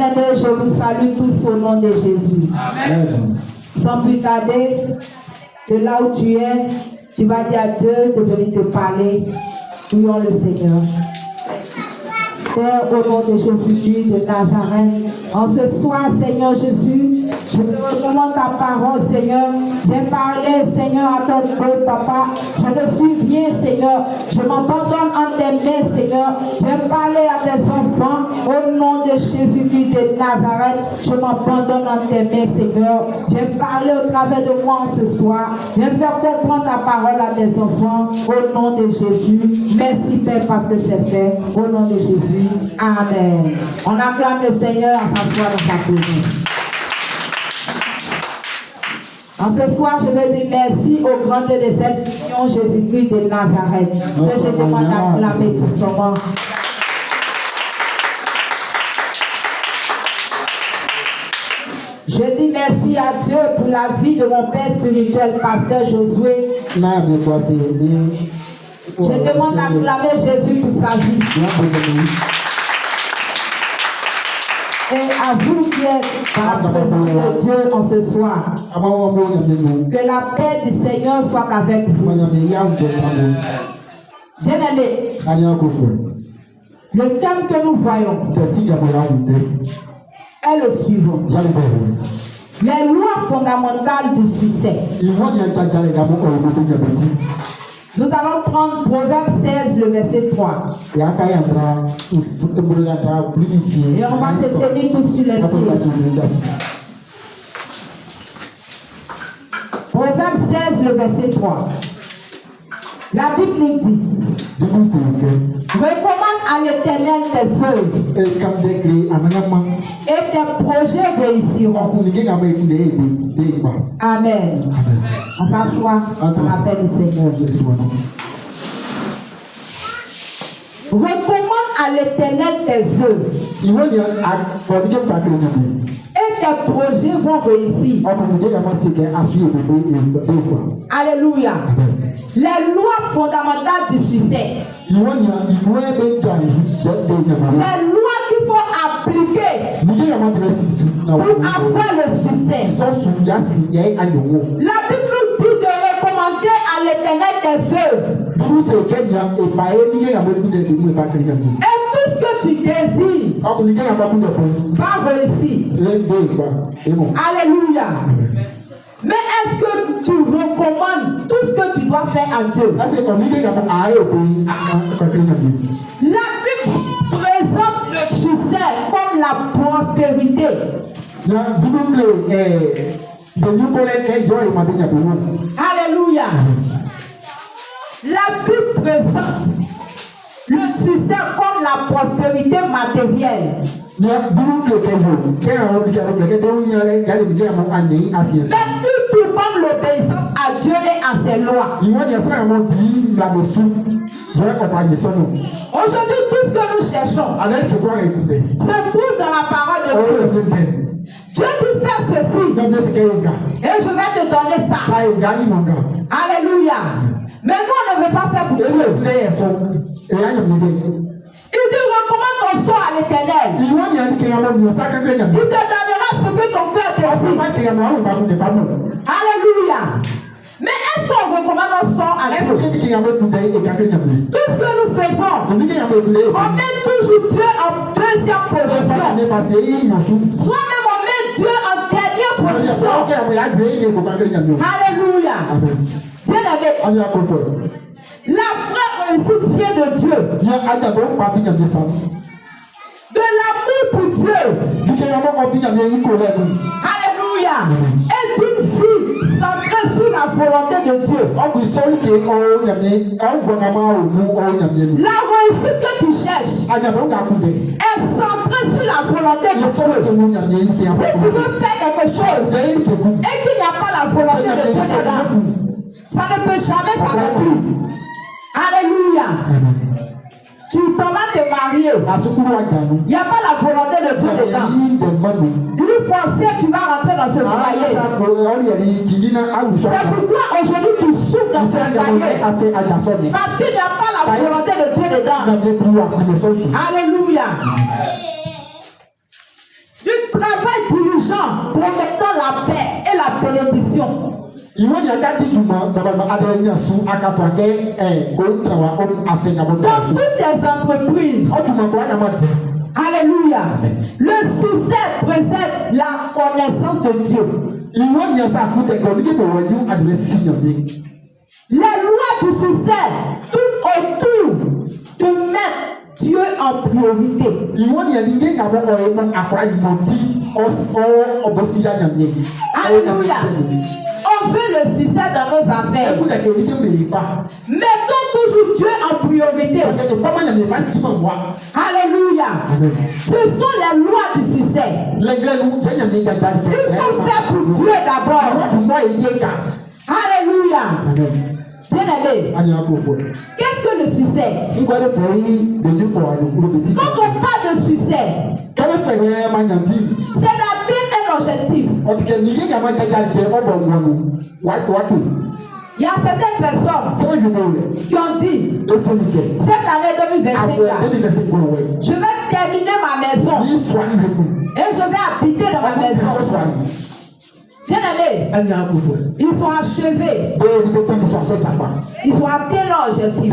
bien-aimés, je vous salue tous au nom de Jésus. Amen. Sans plus tarder, de là où tu es, tu vas dire à Dieu de venir te parler. Prions le Seigneur. Père, au nom de Jésus-Christ de Nazareth, en ce soir, Seigneur Jésus, je te recommande ta parole, Seigneur. Viens parler, Seigneur, à ton peuple, Papa. Je ne suis rien, Seigneur. Je m'abandonne en tes mains, Seigneur. Viens parler à tes enfants. Au nom de Jésus-Christ de Nazareth, je m'abandonne en tes mains, Seigneur. Viens parler au travers de moi en ce soir. Viens faire comprendre ta parole à tes enfants. Au nom de Jésus. Merci, Père, parce que c'est fait. Au nom de Jésus. Amen. On acclame le Seigneur à s'asseoir dans sa présence. En ce soir, je veux dire merci au grand Dieu de cette mission, Jésus-Christ de Nazareth. Que je demande d'acclamer pour son nom. Je dis merci à Dieu pour la vie de mon père spirituel, pasteur Josué. Je demande d'acclamer Jésus pour sa vie. Et à vous qui êtes dans la présence de Dieu en ce soir, que la paix du Seigneur soit avec vous. Bien-aimés, le thème que nous voyons est le suivant. Les lois fondamentales du succès. Nous allons prendre Proverbe 16, le verset 3. Et on va se tenir tous sur les pieds. Proverbe 16, le verset 3. La Bible nous dit: recommande à l'Éternel tes œuvres et tes projets réussiront. Amen. On s'assoit dans la paix du Seigneur. Recommande à l'Éternel tes œuvres et tes projets vont réussir. Alléluia. Les lois fondamentales du succès. Les lois qu'il faut appliquer pour avoir le succès. La Bible nous dit de recommander à l'Éternel tes œuvres. Et tout ce que tu désires va réussir. Alléluia. Mais est-ce que tu recommandes tout ce que tu dois faire à Dieu? La Bible présente le succès comme la prospérité. Alléluia. La Bible présente le succès comme la prospérité matérielle. Mais tout comme l'obéissance à Dieu et à ses lois. Aujourd'hui, tout ce que nous cherchons se trouve dans la parole de Dieu. Dieu dit faire ceci et je vais te donner ça. Alléluia. Mais nous, on ne veut pas faire pour Dieu. Il dit recommande ton sort à l'Éternel. Il te donnera ce que ton cœur désire. Alléluia. Mais est-ce qu'on recommande un sort à Dieu? Tout ce que nous faisons, on met toujours Dieu en deuxième position. Soi-même on met Dieu en dernière position. Alléluia. Bien aimé. La vraie réussite vient de Dieu. De l'amour pour Dieu. Alléluia. Et d'une fille centrée sur la volonté de Dieu. La réussite que tu cherches est centrée sur la volonté de Dieu. Si tu veux faire quelque chose et qu'il n'y a pas la volonté de Dieu dedans, ça ne peut jamais s'accomplir. Alléluia. Tu t'en vas te marier. Il n'y a pas la volonté de Dieu dedans. Lui forcer, tu vas rentrer dans ce foyer. C'est pourquoi aujourd'hui tu souffres dans ce foyer. Parce qu'il n'y a pas la volonté de Dieu dedans. Alléluia. promettant la paix et la bénédiction. Dans toutes les entreprises. Alléluia. Le succès précède la connaissance de Dieu. Les lois du succès tout autour de mettre Dieu en priorité. Alléluia. On veut le succès dans nos affaires. Mettons toujours Dieu en priorité. Alléluia. Ce sont les lois du succès. Il faut faire pour Dieu d'abord. Alléluia. Bien-aimé, qu'est-ce que le succès? Quand on parle de succès, c'est d'atteindre un objectif. Il y a certaines personnes qui ont dit cette année 2024, je vais terminer ma maison et je vais habiter dans ma maison. Bien-aimés, ils sont achevés. Ils ont atteint leur objectif.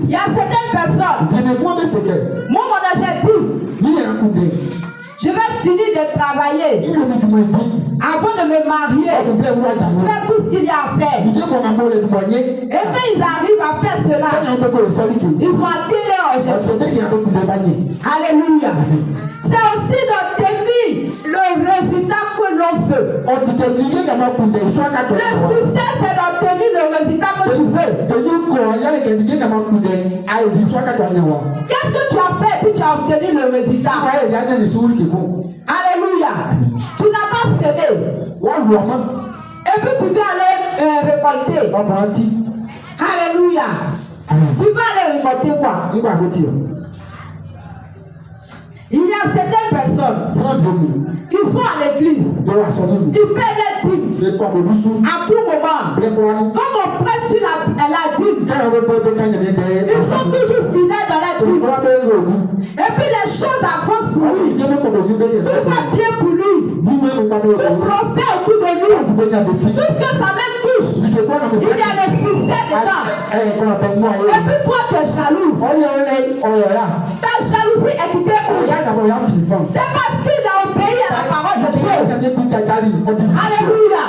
Il y a certaines personnes. Moi, mon objectif, je vais finir de travailler avant de me marier, faire tout ce qu'il y a à faire. Et puis ils arrivent à faire cela. Ils ont atteint leur objectif. Alléluia. C'est aussi d'obtenir le résultat que l'on veut. Le succès, c'est d'obtenir le résultat que tu veux. Qu'est-ce que tu as fait puis tu as obtenu le résultat? Alléluia. Tu n'as pas semé. Et puis tu vas aller récolter. Alléluia. Tu vas aller récolter quoi? Il y a certaines personnes qui sont à l'église. Ils paient les dîmes à tout moment. Comme on prête sur la dîme, ils sont toujours fidèles dans la dîme. Et puis les choses avancent pour lui. Tout va bien pour lui. Tout prospère autour de lui. Tout ce que sa main touche, il y a le succès dedans. Et puis toi tu es jaloux. Ta jalousie est quittée. C'est parce qu'il a obéi à la parole de Dieu. Alléluia.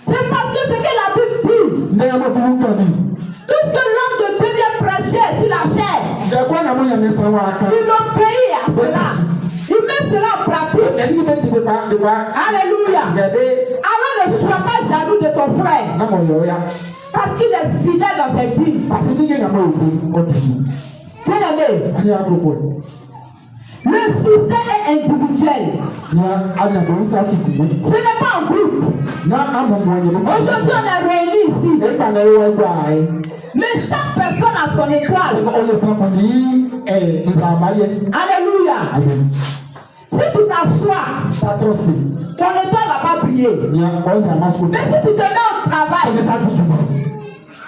C'est parce que ce que la Bible dit. Tout ce que l'homme de Dieu vient prêcher sur la chair, il obéit à cela. Il met cela en pratique. Alléluia. Alors ne sois pas jaloux de ton frère. Parce qu'il est fidèle dans ses dîmes. Bien-aimé, le succès est individuel. Ce n'est pas un groupe. Aujourd'hui, on est réunis ici. Mais chaque personne a son étoile. Alléluia. Si tu t'assois, ton étoile ne va pas briller. Mais si tu te mets au travail,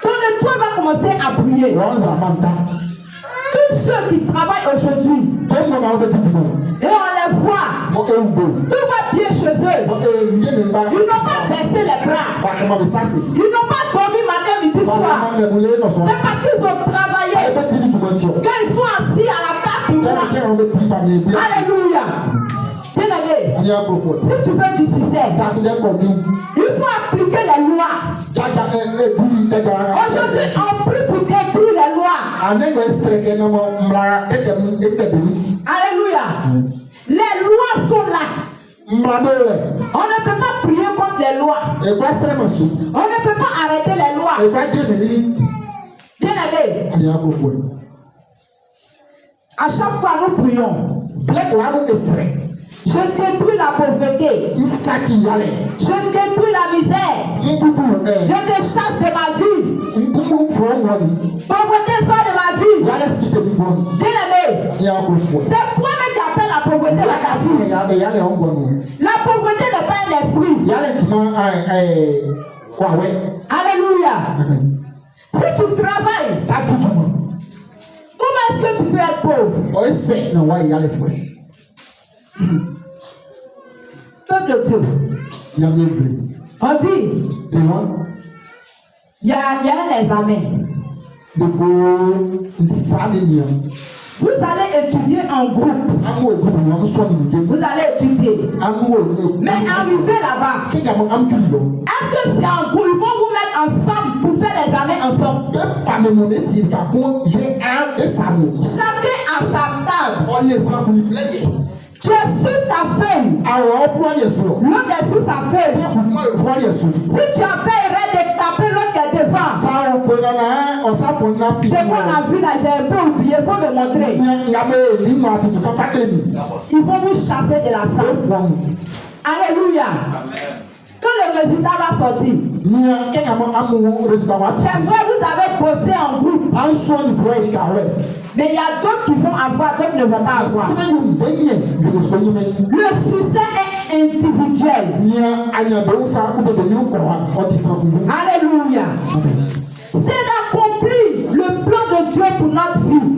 ton étoile va commencer à briller. Tous ceux qui travaillent aujourd'hui, et on les voit, tout va bien chez eux. Ils n'ont pas baissé les bras. Ils n'ont pas dormi matin, midi, soir. C'est parce qu'ils ont travaillé. Quand ils sont assis à la table, alléluia. Bien-aimé, si tu veux du succès, il faut appliquer les lois. Aujourd'hui, on prie pour détruire les lois. Alléluia. Les lois sont là. On ne peut pas prier contre les lois. On ne peut pas arrêter les lois. Bien-aimé, à chaque fois nous prions, je détruis la pauvreté. Je détruis la misère. Je te chasse de ma vie. Pauvreté sort de ma vie. Bien-aimé, c'est toi-même qui appelles la pauvreté dans ta vie. La pauvreté n'est pas un esprit. Alléluia. Si tu travailles, comment est-ce que tu peux être pauvre? plan de Dieu. On dit, il y a un examen. Vous allez étudier en groupe. Vous allez étudier. Mais arrivé là-bas, est-ce que c'est en groupe? Ils vont vous mettre ensemble pour faire l'examen ensemble. Chacun à sa table. Tu es sur ta feuille. L'autre est sur sa feuille. Si tu as fait erreur de taper l'autre qui est devant. C'est qu'on a vu là, j'ai un peu oublié, il faut me montrer. Il faut vous chasser de la salle. Alléluia. Quand le résultat va sortir, c'est vrai, vous avez bossé en groupe. Mais il y a d'autres qui vont avoir, d'autres ne vont pas avoir. Le succès est individuel. Alléluia. C'est d'accomplir le plan de Dieu pour notre vie.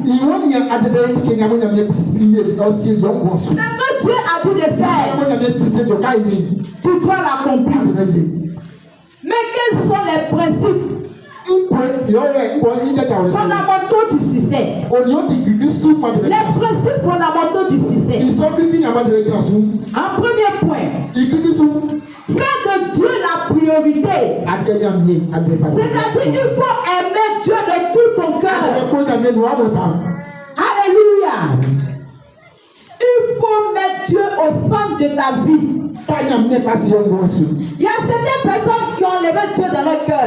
Ce que Dieu a dit de faire, tu dois l'accomplir. Mais quels sont les principes fondamentaux du succès? Les principes fondamentaux du succès. En premier point, faire de Dieu la priorité. C'est-à-dire qu'il faut aimer Dieu de tout ton cœur. Alléluia. Il faut mettre Dieu au centre de ta vie. Il y a certaines personnes qui ont levé Dieu dans leur cœur.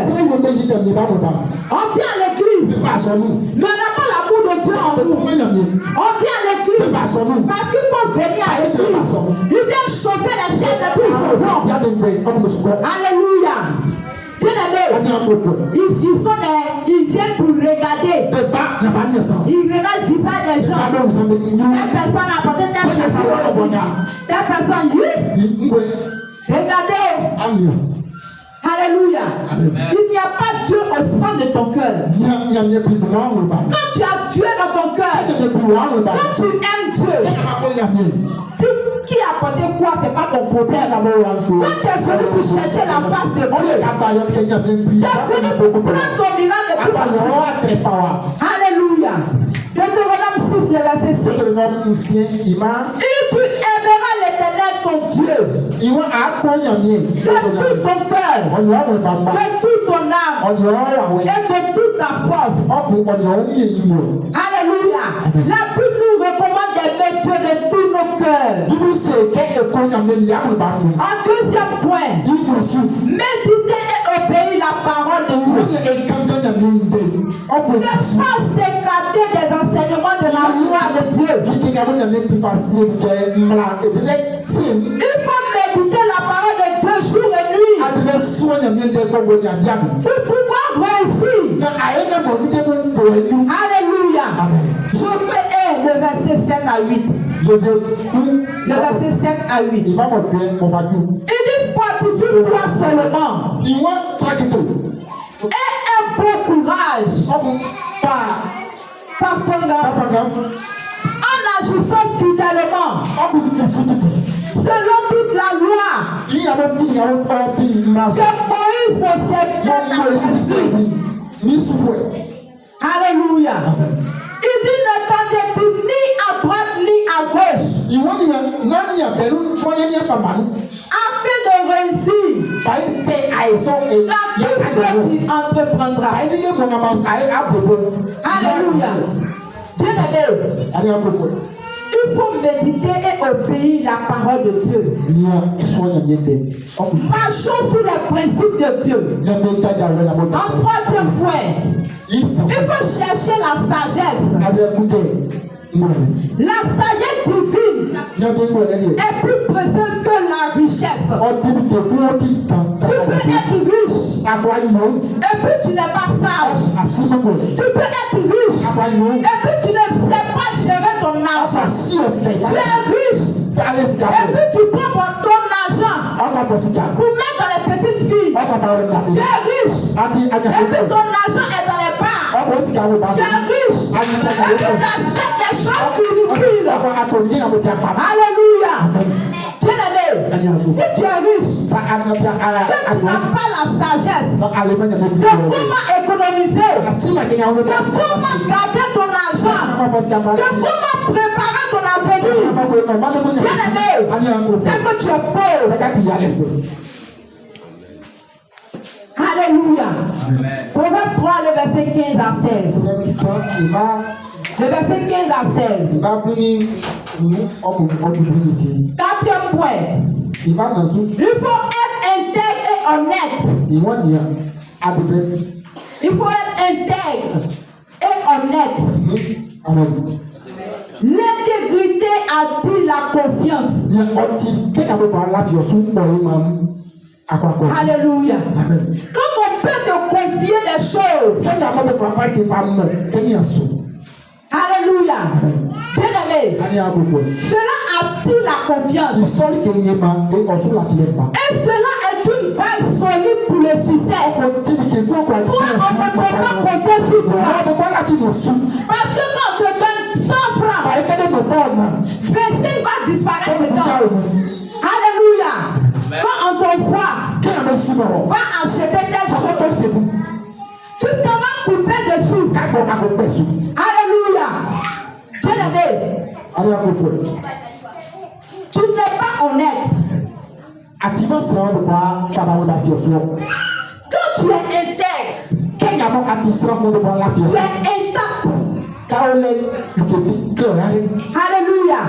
On vient à l'église, mais on n'a pas l'amour de Dieu en nous. On vient à l'église parce qu'il faut venir à l'église. Ils viennent chauffer les chaises de plus. Alléluia. Ils viennent pour regarder. Ils regardent le visage des gens. Telle personne a porté telle chose. Telle personne, regardez. Alléluia. Il n'y a pas Dieu au centre de ton cœur. Quand tu as Dieu dans ton cœur, quand tu aimes Dieu, qui a porté quoi, c'est pas ton problème. Quand tu es venu pour chercher la face de Dieu, tu es venu pour prendre ton miracle de tout. Alléluia. Deutéronome 6, le verset 6. Et tu aimeras l'Éternel ton Dieu de tout ton cœur, de toute ton âme et de toute ta force. Alléluia. La Bible nous recommande d'aimer Dieu de tous nos cœurs. En deuxième point, méditer et obéir la parole de Dieu. Ne pas s'écarter des enseignements de la loi de Dieu. Il faut méditer la parole de Dieu jour et nuit pour pouvoir réussir. Alléluia. Josué 1, le verset 7 à 8. Le verset 7 à 8. Il dit fortifie-toi seulement. Et un bon courage. En agissant fidèlement selon toute la loi que Moïse possède. Alléluia. Il dit ne t'en détourne ni à droite ni à gauche afin de réussir dans tout ce que tu entreprendras. Alléluia. Bien-aimé, il faut méditer et obéir la parole de Dieu. Marchons sur les principes de Dieu. En troisième point, il faut chercher la sagesse. La sagesse divine est plus précieuse que la richesse. Tu peux être riche et puis tu n'es pas sage. Tu peux être riche et puis tu ne sais pas gérer ton argent. Tu es riche et puis tu prends ton argent pour mettre dans les petites filles. Tu es riche et puis ton argent est dans les bars. Tu es riche et puis tu achètes des choses ridicules. Alléluia. Bien-aimé, Si tu es riche, que tu n'as pas la sagesse de comment économiser, de comment garder ton argent, de comment préparer ton avenir, bien-aimé, c'est que tu es pauvre. Alléluia. Proverbe 3, le verset 15 à 16. Le verset 15 à 16. Quatrième point. Il faut être intègre et honnête. Il faut être intègre et honnête. Amen. L'intégrité attire la confiance. Alléluia. Amen. Quand on peut te confier des choses. Alléluia. Bien-aimé. Cela attire la confiance. Et cela est une base solide pour le succès. Toi, on ne peut pas compter sur toi. Parce que quand on te donne 100 francs, 25 va disparaître dedans. Alléluia. Quand on t'envoie, va acheter telle chose. Tu te vas couper dessus. Alléluia. Bien-aimé. Tu n'es pas honnête. Quand tu es intègre, tu es intact. Alléluia.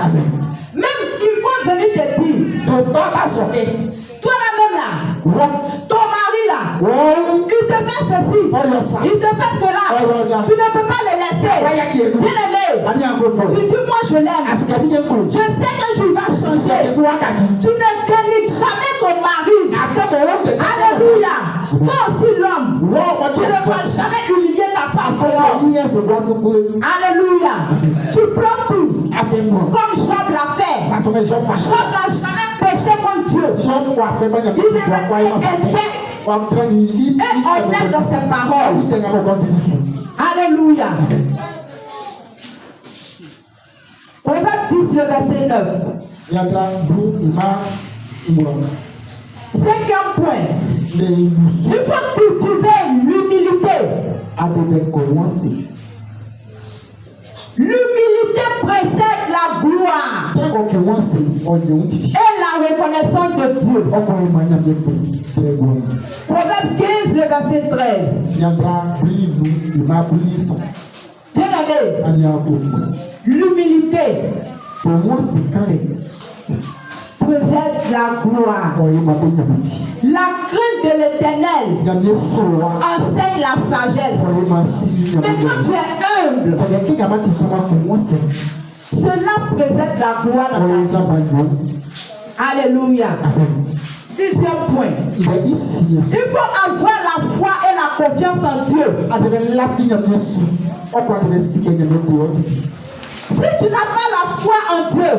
Même il faut venir te dire, toi là-même là, ton mari là, il te fait ceci, il te fait cela, tu ne peux pas le laisser. Bien-aimé, tu dis moi je l'aime, je sais que je vais changer. Tu ne dénigres jamais ton mari. Alléluia. Toi aussi l'homme, tu ne vas jamais humilier ta femme. Alléluia. Tu prends tout comme Job l'a fait. Job n'a jamais péché contre Dieu. Il est honnête dans ses paroles. Alléluia. Proverbe 10, le verset 9. Cinquième point. Il faut cultiver l'humilité. L'humilité précède la gloire et la reconnaissance de Dieu. Proverbe 15, le verset 13. Bien-aimé, l'humilité précède la gloire. La crainte de l'Éternel enseigne la sagesse. Mais quand tu es humble, cela précède la gloire dans ta vie. Alléluia. Sixième point. Il faut avoir la foi et la confiance en Dieu. Si tu n'as pas la foi en Dieu,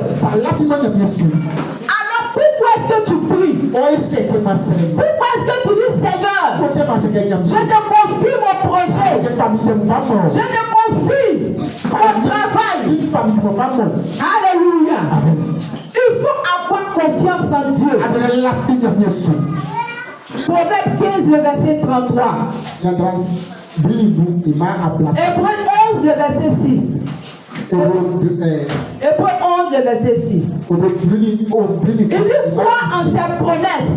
alors pourquoi est-ce que tu pries? Pourquoi est-ce que tu dis Seigneur, je te confie mon projet, je te confie mon travail. Alléluia. Il faut avoir confiance en Dieu. Proverbe 15, le verset 33. Hébreux 11, le verset 6. Hébreux 11, le verset 6. Il dit croire en ses promesses.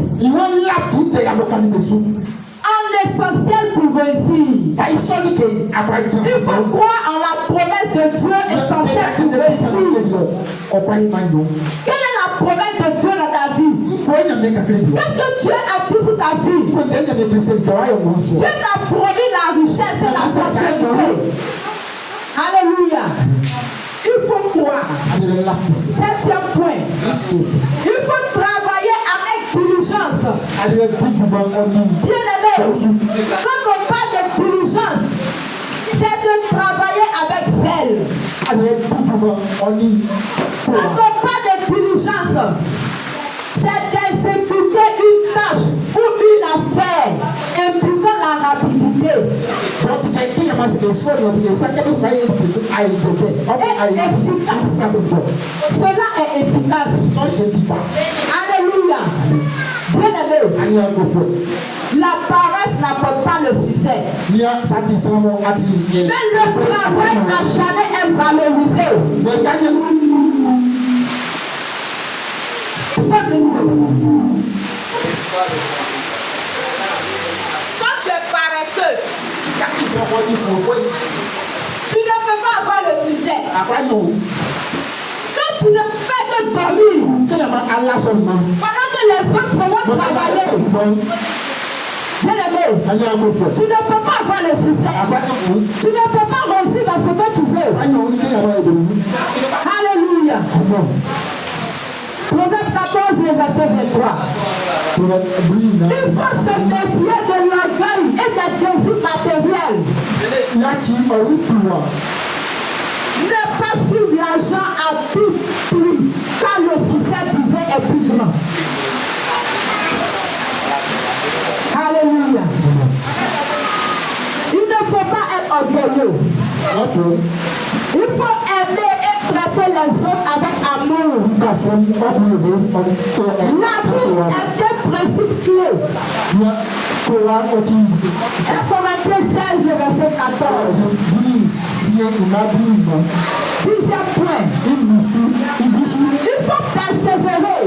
En l'essentiel pour réussir. Il faut croire en la promesse de Dieu essentielle pour réussir. Quelle est la promesse de Dieu dans ta vie? Qu'est-ce que Dieu a dit sur ta vie? Dieu t'a promis la richesse et la prospérité. Alléluia. Il faut croire. Septième point. Il faut travailler avec diligence. Bien-aimé, quand on parle de diligence, c'est de travailler avec zèle. Quand on parle de diligence, c'est d'exécuter une tâche ou une affaire impliquant la rapidité. Cela est efficace. Alléluia. Alléluia. Bien-aimé, la paresse n'apporte pas le succès. Mais le travail n'a jamais été valorisé. Quand tu es paresseux, tu ne peux pas avoir le succès. Quand tu ne fais que dormir, pendant que les autres vont travailler, bien-aimé, tu ne peux pas avoir le succès. Tu ne peux pas réussir dans ce que tu veux. Alléluia. Proverbe 14, verset 23. Il faut se méfier de l'orgueil et des désirs matériels. Ne pas suivre l'argent à tout prix, car le succès divin est plus grand. Alléluia. Il ne faut pas être orgueilleux. Il faut aimer et traiter les autres avec amour. L'amour est un principe clé. 1 Corinthiens 16, verset 14. Dixième point. Il faut persévérer.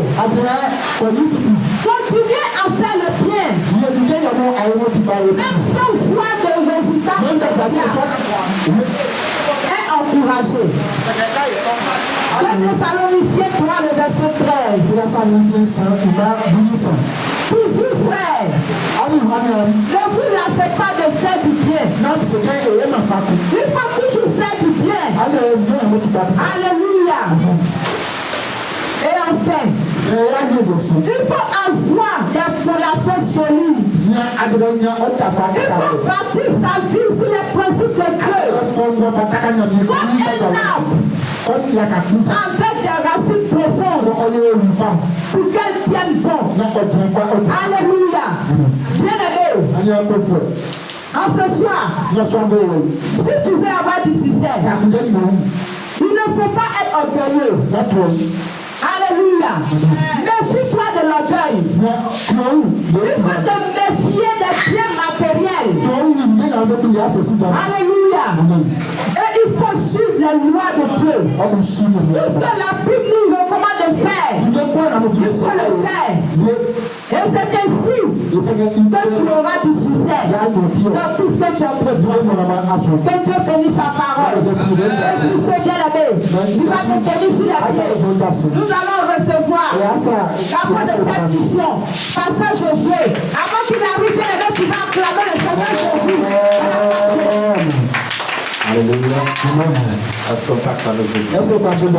Continuer à faire le bien. Même sans voir de résultats et encourager. 2 Thessaloniciens 3, le verset 13. Pour vous, frères, ne vous lassez pas de faire du bien. Il faut toujours faire du bien. Alléluia. Et enfin, il faut avoir des fondations solides. Il faut bâtir sa vie sur les principes de Dieu. Comme un arbre avec des racines profondes pour qu'elle tienne bon. Alléluia. Bien-aimé, en ce soir, si tu veux avoir du succès, il ne faut pas être orgueilleux. Alléluia. Méfie-toi de l'orgueil. Il faut te méfier des biens matériels. Alléluia. Et il faut suivre les lois de Dieu. Tout ce que la Bible nous recommande de faire, il faut le faire. Et c'est ainsi que tu auras du succès dans tout ce que tu entreprends. Que Dieu bénisse sa parole. Et je vous souhaite bien aimé. Tu vas te tenir sur la pied. Nous allons recevoir la fin de cette mission. Pasteur Josué, avant qu'il arrive, bien aimé, tu vas acclamer le Seigneur Jésus. Alléluia. Amen. Est-ce qu'on parle de Jésus?